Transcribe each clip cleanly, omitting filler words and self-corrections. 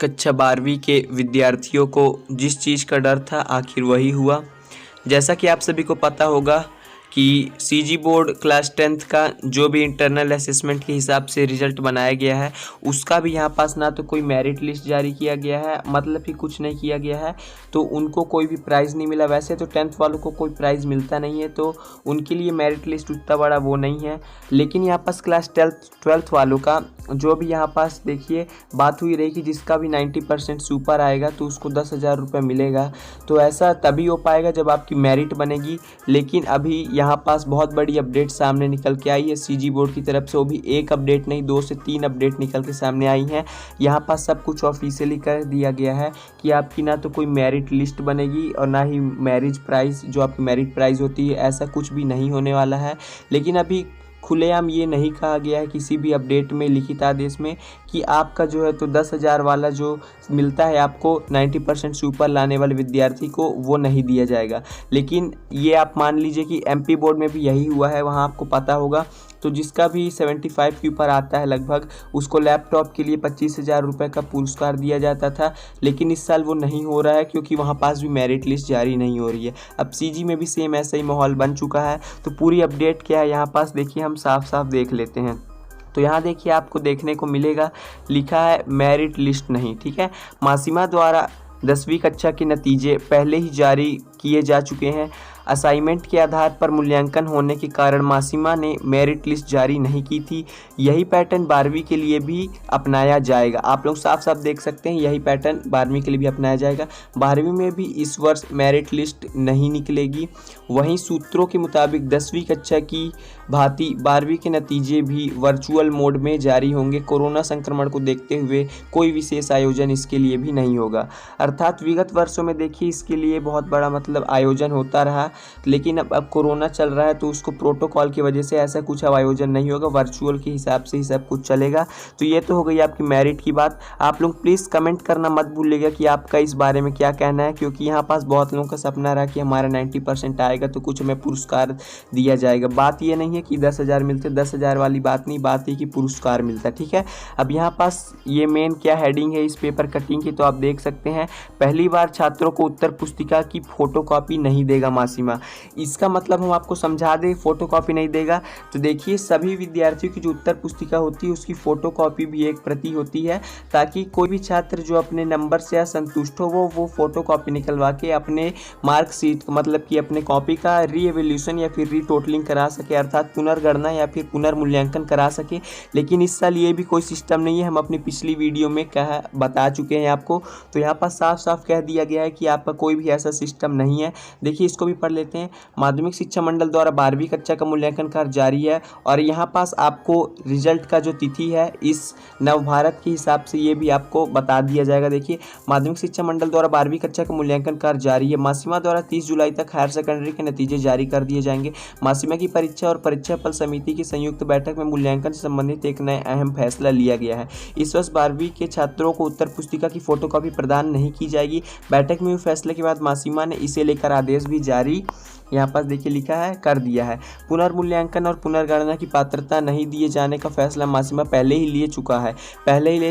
कक्षा 12वीं के विद्यार्थियों को जिस चीज़ का डर था आखिर वही हुआ। जैसा कि आप सभी को पता होगा कि सीजी बोर्ड क्लास 10th का जो भी इंटरनल असेसमेंट के हिसाब से रिजल्ट बनाया गया है उसका भी यहाँ पास ना तो कोई मेरिट लिस्ट जारी किया गया है, मतलब कि कुछ नहीं किया गया है, तो उनको कोई भी प्राइज़ नहीं मिला। वैसे तो 10th वालों को कोई प्राइज़ मिलता नहीं है, तो उनके लिए मेरिट लिस्ट उतना बड़ा वो नहीं है। लेकिन यहाँ पास क्लास 12th वालों का जो भी यहाँ पास देखिए बात हुई रही कि जिसका भी 90% से ऊपर आएगा तो उसको 10,000 रुपये मिलेगा। तो ऐसा तभी हो पाएगा जब आपकी मेरिट बनेगी। लेकिन अभी यहाँ पास बहुत बड़ी अपडेट सामने निकल के आई है सीजी बोर्ड की तरफ से, वो भी एक अपडेट नहीं 2 से 3 अपडेट निकल के सामने आई हैं। यहाँ पास सब कुछ ऑफिशियली कर दिया गया है कि आपकी ना तो कोई मेरिट लिस्ट बनेगी और ना ही मैरिज प्राइज़ जो आपकी मेरिट प्राइज़ होती है, ऐसा कुछ भी नहीं होने वाला है। लेकिन अभी खुलेआम ये नहीं कहा गया है किसी भी अपडेट में, लिखित आदेश में, कि आपका जो है तो 10,000 वाला जो मिलता है आपको 90% से ऊपर लाने वाले विद्यार्थी को वो नहीं दिया जाएगा। लेकिन ये आप मान लीजिए कि एमपी बोर्ड में भी यही हुआ है, वहाँ आपको पता होगा। तो जिसका भी 75 के ऊपर आता है लगभग, उसको लैपटॉप के लिए 25,000 रुपये का पुरस्कार दिया जाता था। लेकिन इस साल वो नहीं हो रहा है क्योंकि वहाँ पास भी मेरिट लिस्ट जारी नहीं हो रही है। अब सीजी में भी सेम ऐसा ही माहौल बन चुका है। तो पूरी अपडेट क्या है यहाँ पास देखिए, हम साफ साफ देख लेते हैं। तो यहाँ देखिए आपको देखने को मिलेगा, लिखा है मेरिट लिस्ट नहीं, ठीक है। मासिमा द्वारा 10वीं कक्षा के नतीजे पहले ही जारी किए जा चुके हैं। असाइनमेंट के आधार पर मूल्यांकन होने के कारण मासिमा ने मेरिट लिस्ट जारी नहीं की थी। यही पैटर्न 12वीं के लिए भी अपनाया जाएगा। आप लोग साफ साफ देख सकते हैं, यही पैटर्न 12वीं के लिए भी अपनाया जाएगा। 12वीं में भी इस वर्ष मेरिट लिस्ट नहीं निकलेगी। वहीं सूत्रों के मुताबिक 10वीं कक्षा की भांति 12वीं के नतीजे भी वर्चुअल मोड में जारी होंगे। कोरोना संक्रमण को देखते हुए कोई विशेष आयोजन इसके लिए भी नहीं होगा। अर्थात विगत वर्षों में देखिए इसके लिए बहुत बड़ा मतलब आयोजन होता रहा, लेकिन अब कोरोना चल रहा है तो उसको प्रोटोकॉल की वजह से ऐसा कुछ अब आयोजन नहीं होगा, वर्चुअल के हिसाब से ही सब कुछ चलेगा। तो ये तो हो गई आपकी मेरिट की बात। आप लोग प्लीज़ कमेंट करना मत भूलिएगा कि आपका इस बारे में क्या कहना है, क्योंकि यहाँ पास बहुत लोगों का सपना रहा कि हमारा 90% आएगा तो कुछ हमें पुरस्कार दिया जाएगा। बात ये नहीं है कि 10,000 मिलते, 10,000 वाली बात नहीं, बात है कि पुरस्कार मिलता, ठीक है। अब यहाँ पास ये मेन क्या हेडिंग है इस पेपर कटिंग की, तो आप देख सकते हैं, पहली बार छात्रों को उत्तर पुस्तिका की फोटोकॉपी नहीं देगा मासिमा। इसका मतलब हम आपको समझा दें, फोटोकॉपी नहीं देगा तो देखिए सभी विद्यार्थियों की जो उत्तर पुस्तिका होती है उसकी फोटोकॉपी भी एक प्रति होती है, ताकि कोई भी छात्र जो अपने नंबर से असंतुष्ट हो वो फोटोकॉपी निकलवा के अपने मार्कशीट मतलब कि अपने कॉपी का रीएवैल्यूएशन या फिर रीटोटलिंग करा सके, अर्थात पुनर्गणना या फिर पुनर्मूल्यांकन करा सके। लेकिन इस साल ये भी कोई सिस्टम नहीं है, हम अपनी पिछली वीडियो में बता चुके हैं आपको। तो यहाँ पर साफ साफ कह दिया गया है कि आपका कोई भी ऐसा सिस्टम नहीं है। देखिए इसको भी पढ़ लेते हैं। माध्यमिक शिक्षा मंडल द्वारा 12वीं कक्षा का मूल्यांकन कार्य जारी है, और यहाँ पास आपको रिजल्ट का जो तिथि है इस नवभारत के हिसाब से ये भी आपको बता दिया जाएगा। देखिए माध्यमिक शिक्षा मंडल द्वारा 12वीं कक्षा का मूल्यांकन कार्य जारी है। मासिमा द्वारा 30 जुलाई तक हायर सेकेंडरी के नतीजे जारी कर दिए जाएंगे। मासिमा की परीक्षा और परीक्षा फल समिति की संयुक्त बैठक में मूल्यांकन से संबंधित एक नया अहम फैसला लिया गया है। इस वर्ष 12वीं के छात्रों को उत्तर पुस्तिका की फोटोकॉपी प्रदान नहीं की जाएगी। बैठक में हुए फैसले के बाद मासिमा ने इसे लेकर आदेश भी जारी यहाँ पास देखिए लिखा है कर दिया है। पुनर्मूल्यांकन और पुनर्गणना की पात्रता नहीं दिए जाने का फैसला मासिमा पहले ही ले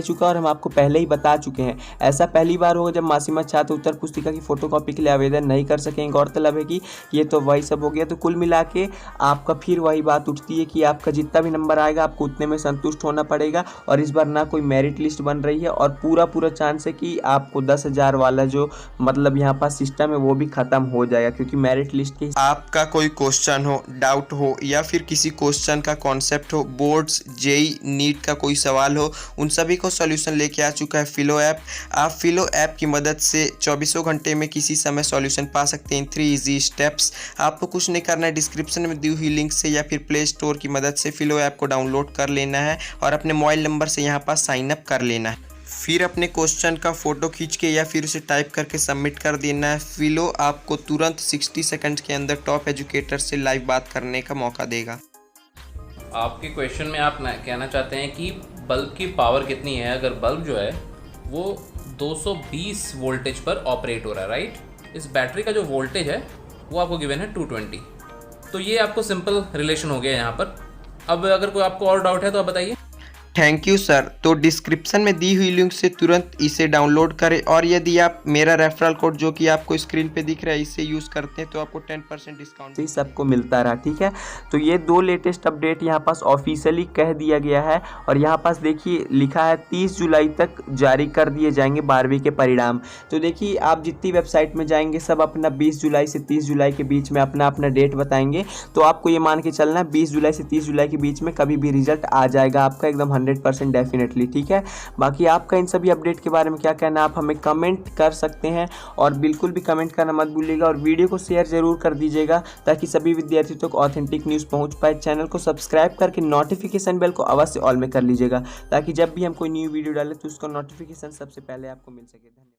चुका और हम आपको पहले ही बता चुके हैं। ऐसा पहली बार होगा जब मासिमा छात्र उत्तर पुस्तिका की फोटोकॉपी के लिए आवेदन नहीं कर सकेंगे। गौरतलब है कि ये तो वही सब हो गया। तो कुल मिला के आपका फिर वही बात उठती है कि आपका जितना भी नंबर आएगा आपको उतने में संतुष्ट होना पड़ेगा। और इस बार ना कोई मेरिट लिस्ट बन रही है, और पूरा चांस है कि आपको 10,000 वाला जो मतलब यहाँ पास सिस्टम है वो भी खत्म हो जाएगा, क्योंकि मेरिट लिस्ट के आपका कोई क्वेश्चन हो, डाउट हो, या फिर किसी क्वेश्चन का कॉन्सेप्ट हो, बोर्ड्स जेई नीट का कोई सवाल हो, उन सभी को सॉल्यूशन लेके आ चुका है फिलो ऐप। आप फिलो ऐप की मदद से 24 घंटे में किसी समय सॉल्यूशन पा सकते हैं इन 3 इजी स्टेप्स। आपको कुछ नहीं करना है, डिस्क्रिप्शन में दी हुई लिंक से या फिर प्ले स्टोर की मदद से फिलो ऐप को डाउनलोड कर लेना है और अपने मोबाइल नंबर से यहाँ पास साइन अप कर लेना है। फिर अपने क्वेश्चन का फोटो खींच के या फिर उसे टाइप करके सबमिट कर देना है। फिलो आपको तुरंत 60 सेकंड के अंदर टॉप एजुकेटर से लाइव बात करने का मौका देगा। आपके क्वेश्चन में आप कहना चाहते हैं कि बल्ब की पावर कितनी है। अगर बल्ब जो है वो 220 वोल्टेज पर ऑपरेट हो रहा है, राइट। इस बैटरी का जो वोल्टेज है वो आपको गिवन है 220। तो ये आपको सिंपल रिलेशन हो गया यहाँ पर। अब अगर कोई आपको और डाउट है तो आप बताइए। Thank you sir. तो डिस्क्रिप्शन में दी हुई लिंक से तुरंत इसे डाउनलोड करें और यदि आप मेरा रेफरल कोड जो कि आपको स्क्रीन पे दिख रहा है इससे यूज़ करते हैं तो आपको 10% डिस्काउंट ही सबको मिलता रहा। ठीक है, तो ये 2 लेटेस्ट अपडेट यहाँ पास ऑफिशियली कह दिया गया है और यहाँ पास देखिए लिखा है 30 जुलाई तक जारी कर दिए जाएंगे 12वीं के परिणाम। तो देखिए आप जितनी वेबसाइट में जाएंगे सब अपना 20 जुलाई से 30 जुलाई के बीच में अपना अपना डेट बताएंगे। तो आपको ये मान के चलना है 20 जुलाई से 30 जुलाई के बीच में कभी भी रिजल्ट आ जाएगा आपका एकदम 100% डेफिनेटली। ठीक है, बाकी आपका इन सभी अपडेट के बारे में क्या कहना है आप हमें कमेंट कर सकते हैं और बिल्कुल भी कमेंट करना मत भूलिएगा और वीडियो को शेयर जरूर कर दीजिएगा ताकि सभी विद्यार्थियों तक ऑथेंटिक न्यूज़ पहुंच पाए। चैनल को सब्सक्राइब करके नोटिफिकेशन बेल को अवश्य ऑल में कर लीजिएगा ताकि जब भी हम कोई न्यू वीडियो डालें तो उसका नोटिफिकेशन सबसे पहले आपको मिल सके। धन्यवाद।